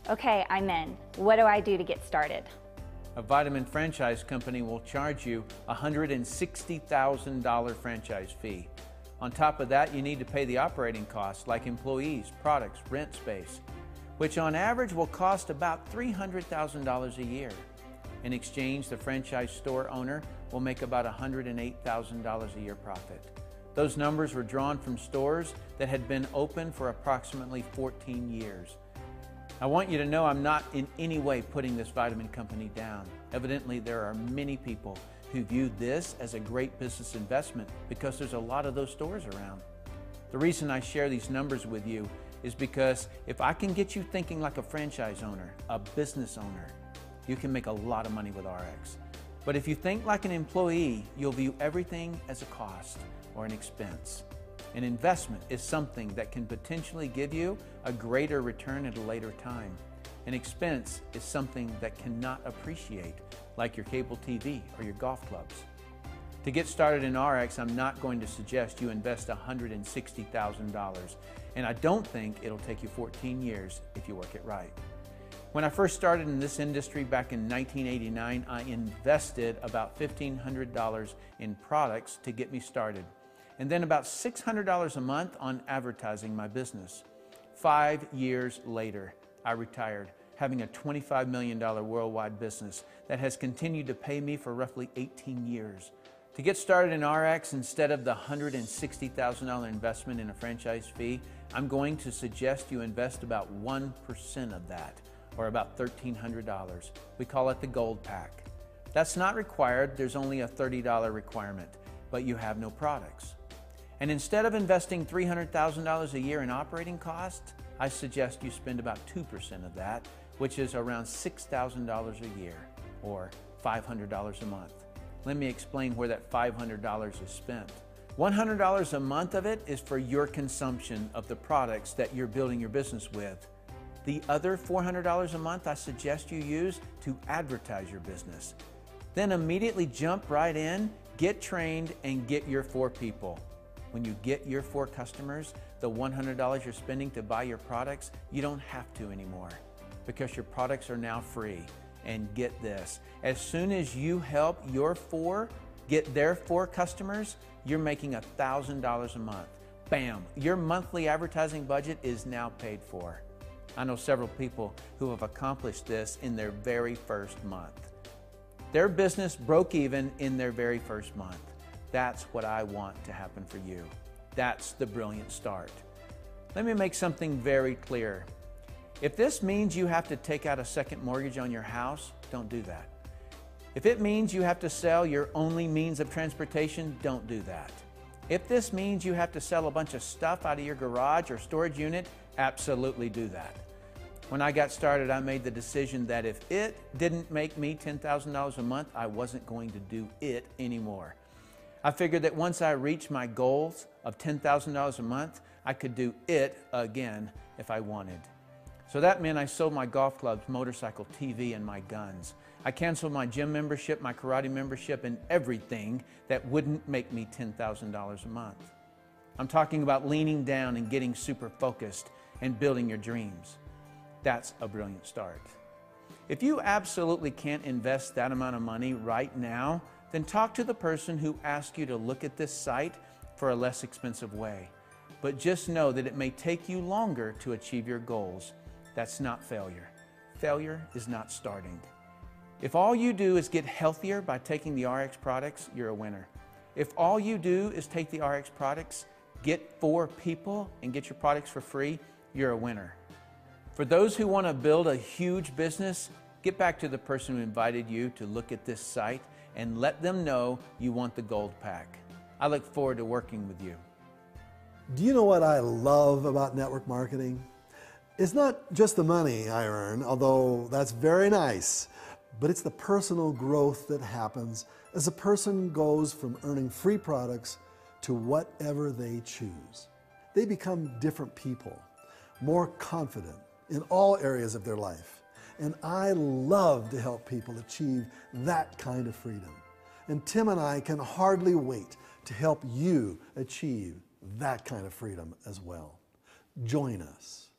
Okay, I'm in. What do I do to get started? A vitamin franchise company will charge you a $160,000 franchise fee. On top of that, you need to pay the operating costs like employees, products, rent space, which on average will cost about $300,000 a year. In exchange, the franchise store owner will make about $108,000 a year profit. Those numbers were drawn from stores that had been open for approximately 14 years. I want you to know I'm not in any way putting this vitamin company down. Evidently, there are many people who view this as a great business investment because there's a lot of those stores around. The reason I share these numbers with you is because if I can get you thinking like a franchise owner, a business owner, you can make a lot of money with RX. But if you think like an employee, you'll view everything as a cost or an expense. An investment is something that can potentially give you a greater return at a later time. An expense is something that cannot appreciate, like your cable TV or your golf clubs. To get started in RX, I'm not going to suggest you invest $160,000, and I don't think it'll take you 14 years if you work it right. When I first started in this industry back in 1989, I invested about $1,500 in products to get me started, and then about $600 a month on advertising my business. 5 years later, I retired, having a $25 million worldwide business that has continued to pay me for roughly 18 years. To get started in RX, instead of the $160,000 investment in a franchise fee, I'm going to suggest you invest about 1% of that, or about $1,300. We call it the Gold Pack. That's not required, there's only a $30 requirement, but you have no products. And instead of investing $300,000 a year in operating costs, I suggest you spend about 2% of that, which is around $6,000 a year, or $500 a month. Let me explain where that $500 is spent. $100 a month of it is for your consumption of the products that you're building your business with. The other $400 a month I suggest you use to advertise your business. Then immediately jump right in, get trained, and get your 4 people. When you get your 4 customers, the $100 you're spending to buy your products, you don't have to anymore because your products are now free. And get this, as soon as you help your 4 get their 4 customers, you're making $1,000 a month. Bam, your monthly advertising budget is now paid for. I know several people who have accomplished this in their very first month. Their business broke even in their very first month. That's what I want to happen for you. That's the brilliant start. Let me make something very clear. If this means you have to take out a second mortgage on your house, don't do that. If it means you have to sell your only means of transportation, don't do that. If this means you have to sell a bunch of stuff out of your garage or storage unit, absolutely do that. When I got started, I made the decision that if it didn't make me $10,000 a month, I wasn't going to do it anymore. I figured that once I reached my goals of $10,000 a month, I could do it again if I wanted. So that meant I sold my golf clubs, motorcycle, TV, and my guns. I canceled my gym membership, my karate membership, and everything that wouldn't make me $10,000 a month. I'm talking about leaning down and getting super focused and building your dreams. That's a brilliant start. If you absolutely can't invest that amount of money right now, then talk to the person who asked you to look at this site for a less expensive way. But just know that it may take you longer to achieve your goals. That's not failure. Failure is not starting. If all you do is get healthier by taking the RX products, you're a winner. If all you do is take the RX products, get 4 people, and get your products for free, you're a winner. For those who want to build a huge business, get back to the person who invited you to look at this site and let them know you want the Gold Pack. I look forward to working with you. Do you know what I love about network marketing? It's not just the money I earn, although that's very nice, but it's the personal growth that happens as a person goes from earning free products to whatever they choose. They become different people, more confident in all areas of their life. And I love to help people achieve that kind of freedom. And Tim and I can hardly wait to help you achieve that kind of freedom as well. Join us.